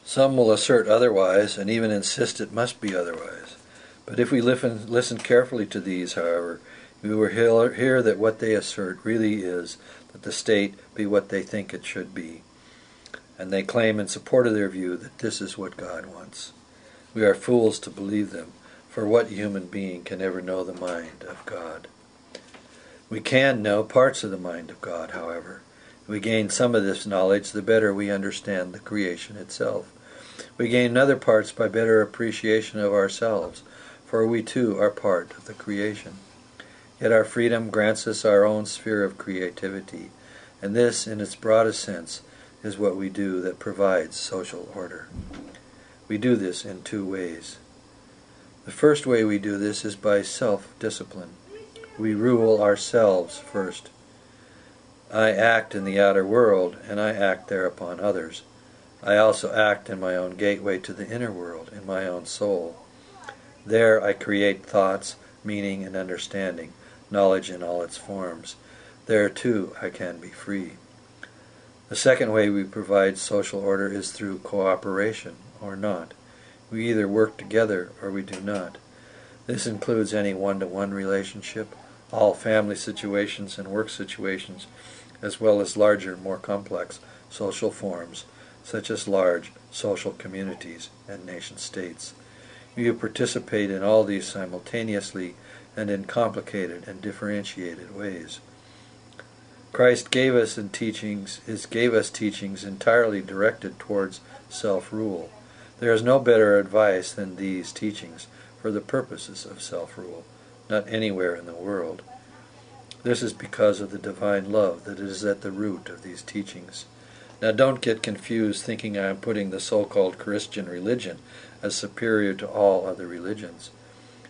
Some will assert otherwise, and even insist it must be otherwise. But if we listen carefully to these, however, we will hear that what they assert really is that the state be what they think it should be. And they claim in support of their view that this is what God wants. We are fools to believe them, for what human being can ever know the mind of God? We can know parts of the mind of God, however. If we gain some of this knowledge, the better we understand the creation itself. We gain other parts by better appreciation of ourselves, for we too are part of the creation. Yet our freedom grants us our own sphere of creativity, and this, in its broadest sense, is what we do that provides social order. We do this in two ways. The first way we do this is by self-discipline. We rule ourselves first. I act in the outer world, and I act there upon others. I also act in my own gateway to the inner world, in my own soul. There I create thoughts, meaning, and understanding, knowledge in all its forms. There too I can be free. The second way we provide social order is through cooperation, or not. We either work together or we do not. This includes any one-to-one relationship, all family situations and work situations, as well as larger, more complex social forms, such as large social communities and nation-states. You participate in all these simultaneously and in complicated and differentiated ways. Christ gave us teachings entirely directed towards self-rule. There is no better advice than these teachings for the purposes of self-rule, not anywhere in the world. This is because of the divine love that is at the root of these teachings. Now don't get confused thinking I am putting the so-called Christian religion as superior to all other religions.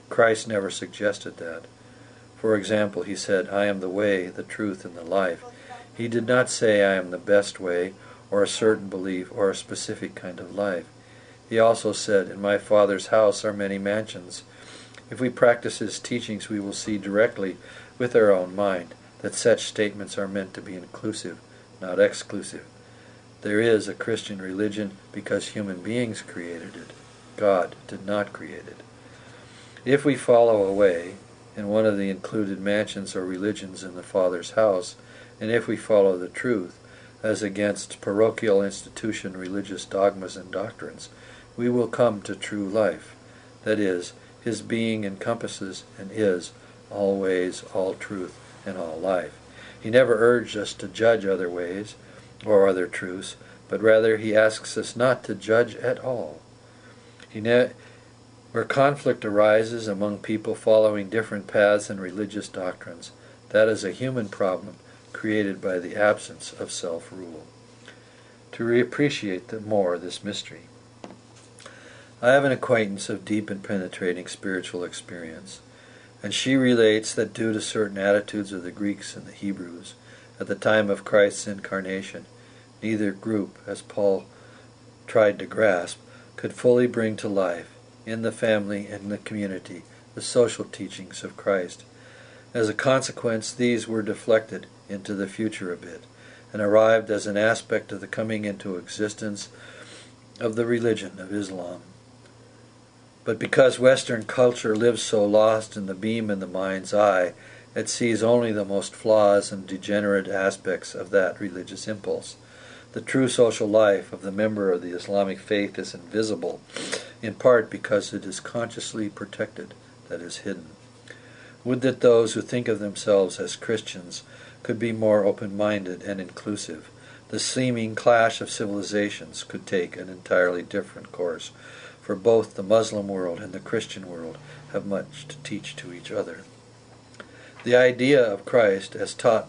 Christ never suggested that. For example, he said, I am the way, the truth, and the life. He did not say I am the best way, or a certain belief, or a specific kind of life. He also said, in my Father's house are many mansions. If we practice his teachings, we will see directly with our own mind that such statements are meant to be inclusive, not exclusive. There is a Christian religion because human beings created it. God did not create it. If we follow a way in one of the included mansions or religions in the Father's house, and if we follow the truth, as against parochial institution religious dogmas and doctrines, we will come to true life. That is, his being encompasses and is all ways, all truth, and all life. He never urged us to judge other ways or other truths, but rather he asks us not to judge at all. Where conflict arises among people following different paths and religious doctrines, that is a human problem created by the absence of self-rule. To reappreciate more this mystery, I have an acquaintance of deep and penetrating spiritual experience, and she relates that due to certain attitudes of the Greeks and the Hebrews at the time of Christ's incarnation, neither group, as Paul tried to grasp, could fully bring to life, in the family and the community, the social teachings of Christ. As a consequence, these were deflected into the future a bit, and arrived as an aspect of the coming into existence of the religion of Islam. But because Western culture lives so lost in the beam in the mind's eye, it sees only the most flaws and degenerate aspects of that religious impulse. The true social life of the member of the Islamic faith is invisible, in part because it is consciously protected, that is, hidden. Would that those who think of themselves as Christians could be more open-minded and inclusive. The seeming clash of civilizations could take an entirely different course, for both the Muslim world and the Christian world have much to teach to each other. The idea of Christ, as taught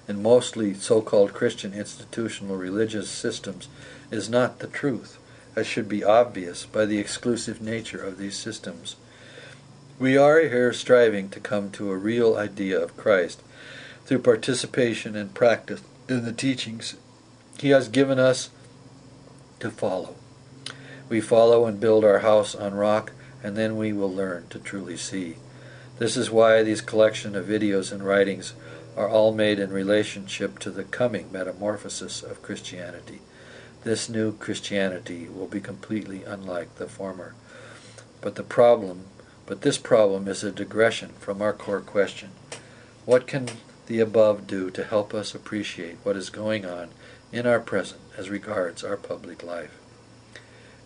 in mostly so-called Christian institutional religious systems, is not the truth, as should be obvious by the exclusive nature of these systems. We are here striving to come to a real idea of Christ through participation and practice in the teachings he has given us to follow. We follow and build our house on rock, and then we will learn to truly see. This is why these collection of videos and writings are all made in relationship to the coming metamorphosis of Christianity. this new Christianity will be completely unlike the former. But this problem is a digression from our core question. What can the above do to help us appreciate what is going on in our present as regards our public life?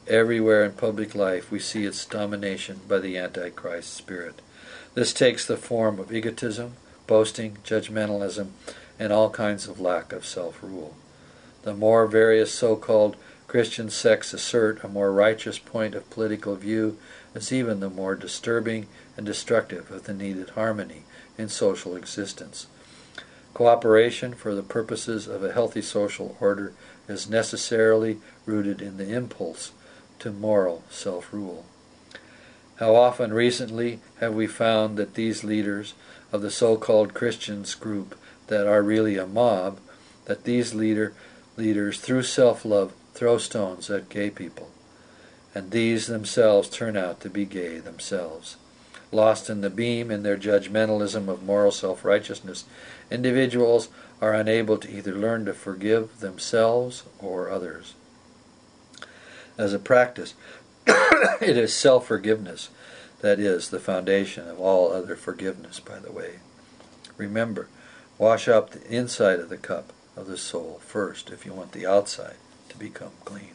Everywhere in public life we see its domination by the Antichrist spirit. This takes the form of egotism, boasting, judgmentalism, and all kinds of lack of self-rule. The more various so-called Christian sects assert a more righteous point of political view is even the more disturbing and destructive of the needed harmony in social existence. Cooperation for the purposes of a healthy social order is necessarily rooted in the impulse to moral self-rule. How often recently have we found that these leaders of the so-called Christians group that are really a mob, that these leaders through self-love throw stones at gay people, and these themselves turn out to be gay themselves. Lost in the beam in their judgmentalism of moral self-righteousness, individuals are unable to either learn to forgive themselves or others. As a practice, it is self-forgiveness that is the foundation of all other forgiveness, by the way. Remember, wash up the inside of the cup of the soul first if you want the outside to become clean.